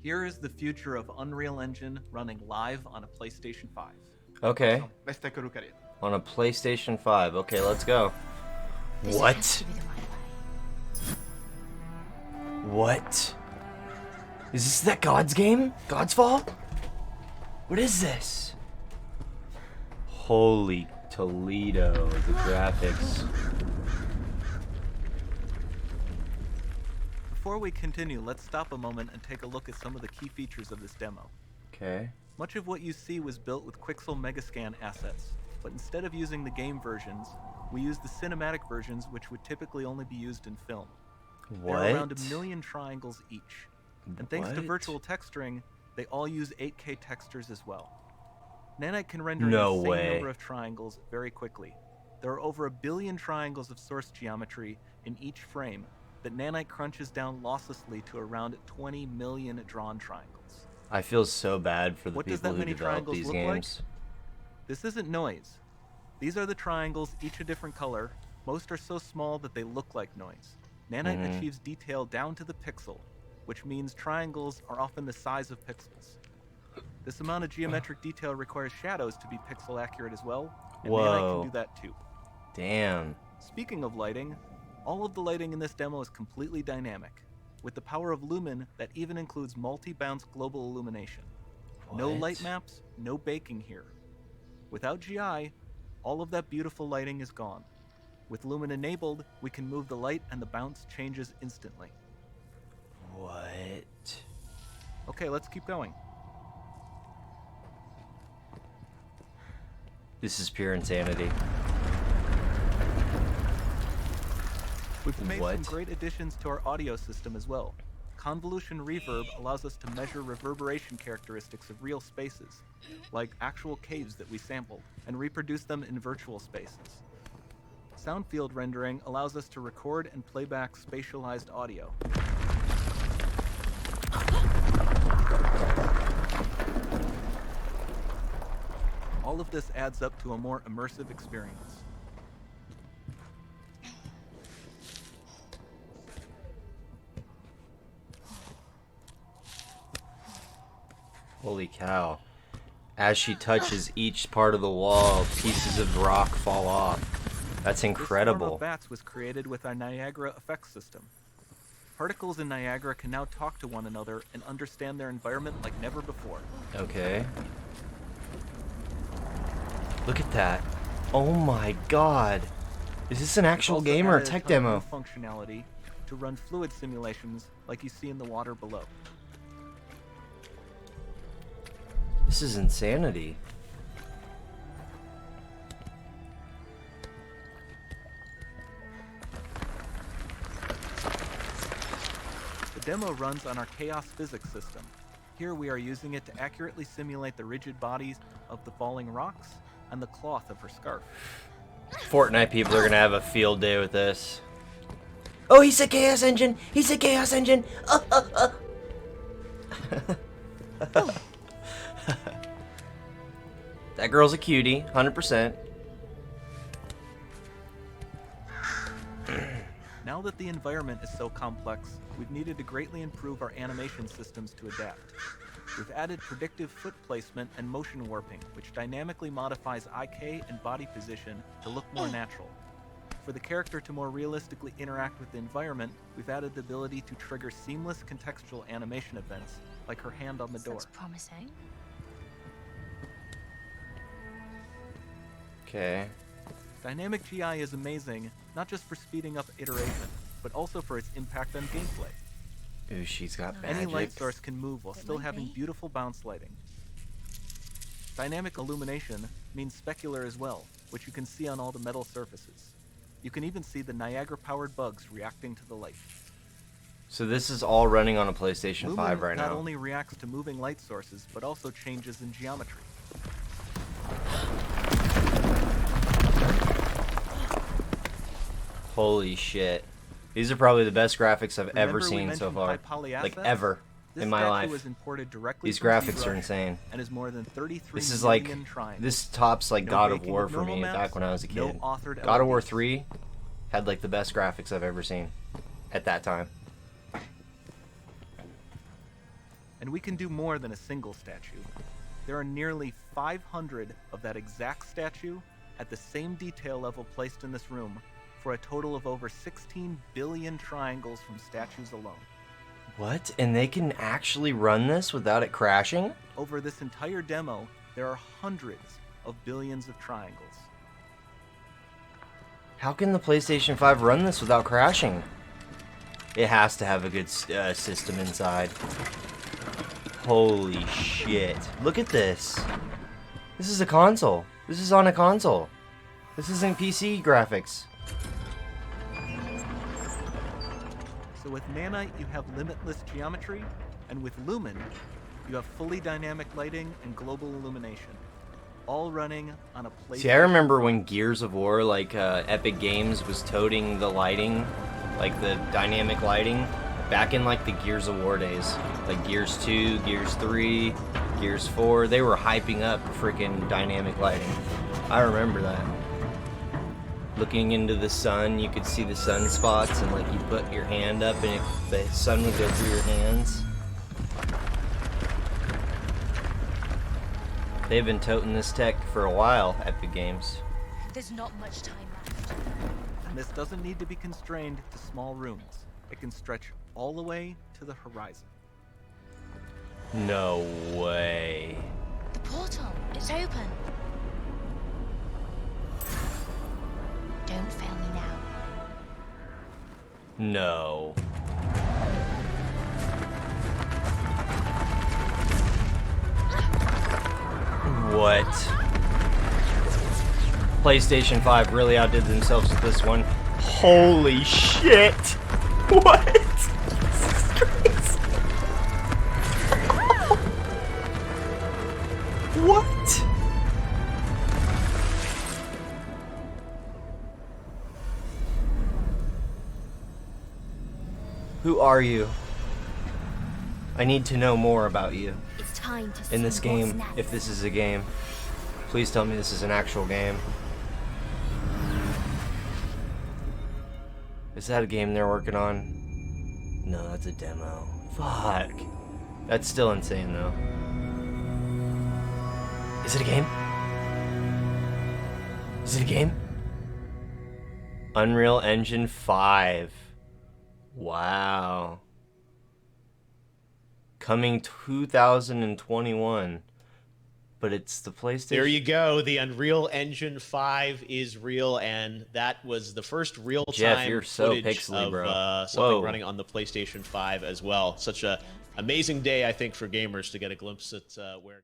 Here is the future of Unreal Engine running live on a PlayStation 5. Okay. Bästa kurukaret. On a PlayStation 5. Okay, let's go. What? What? Is this that God's game? God's Fall? What is this? Holy Toledo, the graphics. Before we continue, let's stop a moment and take a look at some of the key features of this demo. Okay. Much of what you see was built with Quixel Megascan assets, but instead of using the game versions, we used the cinematic versions, which would typically only be used in film. What? There are around 1 million triangles each. And thanks to What? virtual texturing, they all use 8K textures as well. Nanite can render No an insane way. number of triangles very quickly. There are over 1 billion triangles of source geometry in each frame that Nanite crunches down losslessly to around 20 million drawn triangles. I feel so bad for the What does people that who many develop triangles these look like? games. This isn't noise. These are the triangles, each a different color. Most are so small that they look like noise. Nanite achieves detail down to the pixel, which means triangles are often the size of pixels. This amount of geometric detail requires shadows to be pixel accurate as well, and Nanite Whoa. can do that too. Damn. Speaking of lighting, all of the lighting in this demo is completely dynamic, with the power of Lumen that even includes multi-bounce global illumination. No What? light maps, no baking here. Without GI, all of that beautiful lighting is gone. With Lumen enabled, we can move the light and the bounce changes instantly. What? Okay, let's keep going. This is pure insanity. We've made some What? great additions to our audio system as well. Convolution reverb allows us to measure reverberation characteristics of real spaces, like actual caves that we sampled, and reproduce them in virtual spaces. Sound field rendering allows us to record and playback spatialized audio. All of this adds up to a more immersive experience. Holy cow. As she touches each part of the wall, pieces of rock fall off. That's This swarm incredible. of bats was created with our Niagara effects system. Particles in Niagara can now talk to one another and understand their environment like never before. Okay. Look at that. Oh my god. Is this an actual We've also game or a added tech ton of new demo? functionality to run fluid simulations like you see in the water below. This is insanity. The demo runs on our chaos physics system. Here we are using it to accurately simulate the rigid bodies of the falling rocks and the cloth of her scarf. Fortnite people are gonna have a field day with this. Oh, he's a chaos engine! He's a chaos engine! That girl's a cutie, 100%. Now that the environment is so complex, we've needed to greatly improve our animation systems to adapt. We've added predictive foot placement and motion warping, which dynamically modifies IK and body position to look more natural. For the character to more realistically interact with the environment, we've added the ability to trigger seamless contextual animation events, like her hand on the door. Sounds promising. Okay. Dynamic GI is amazing, not just for speeding up iteration, but also for its impact on gameplay. Ooh, she's got Any magic. light source can move while It still might having be. beautiful bounce lighting. Dynamic illumination means specular as well, which you can see on all the metal surfaces. You can even see the Niagara-powered bugs reacting to the light. So this is all running on a PlayStation Lumen 5 right not now. only reacts to moving light sources, but also changes in geometry. Holy shit. These are probably the best graphics I've ever Remember we seen so mentioned far. high poly Like assets? ever This in my statue life. was imported directly These from graphics are ZBrush insane. and is more than 33 This is like, million triangles. this tops like No God of baking War with for normal me maps, back when I was a no kid. authored God of War LEDs. 3 had like the best graphics I've ever seen at that time. And we can do more than a single statue. There are nearly 500 of that exact statue at the same detail level placed in this room, for a total of over 16 billion triangles from statues alone. What? And they can actually run this without it crashing? Over this entire demo, there are hundreds of billions of triangles. How can the PlayStation 5 run this without crashing? It has to have a good system inside. Holy shit. Look at this. This is a console. This is on a console. This isn't PC graphics. So with Nanite, you have limitless geometry, and with Lumen, you have fully dynamic lighting and global illumination, all running on a PlayStation. See, I remember when Gears of War, like Epic Games, was toting the lighting, like the dynamic lighting, back in like the Gears of War days, like Gears 2, Gears 3, Gears 4. They were hyping up freaking dynamic lighting. I remember that. Looking into the sun, you could see the sunspots, and like you put your hand up and the sun would go through your hands. They've been toting this tech for a while, Epic Games. There's not much time left. And this doesn't need to be constrained to small rooms. It can stretch all the way to the horizon. No way. The portal, it's open. Don't fail me now. No. What? PlayStation 5 really outdid themselves with this one. Holy shit! What? This is crazy. What? Who are you? I need to know more about you. It's time to In this see what's game, next. if this is a game. Please tell me this is an actual game. Is that a game they're working on? No, that's a demo. Fuck. That's still insane though. Is it a game? Is it a game? Unreal Engine 5. Wow. Coming 2021. But it's the PlayStation. There you go. The Unreal Engine 5 is real, and that was the first real-time Jeff, you're so footage pixely, of bro. something Whoa. running on the PlayStation 5 as well. Such a amazing day, I think, for gamers to get a glimpse at where...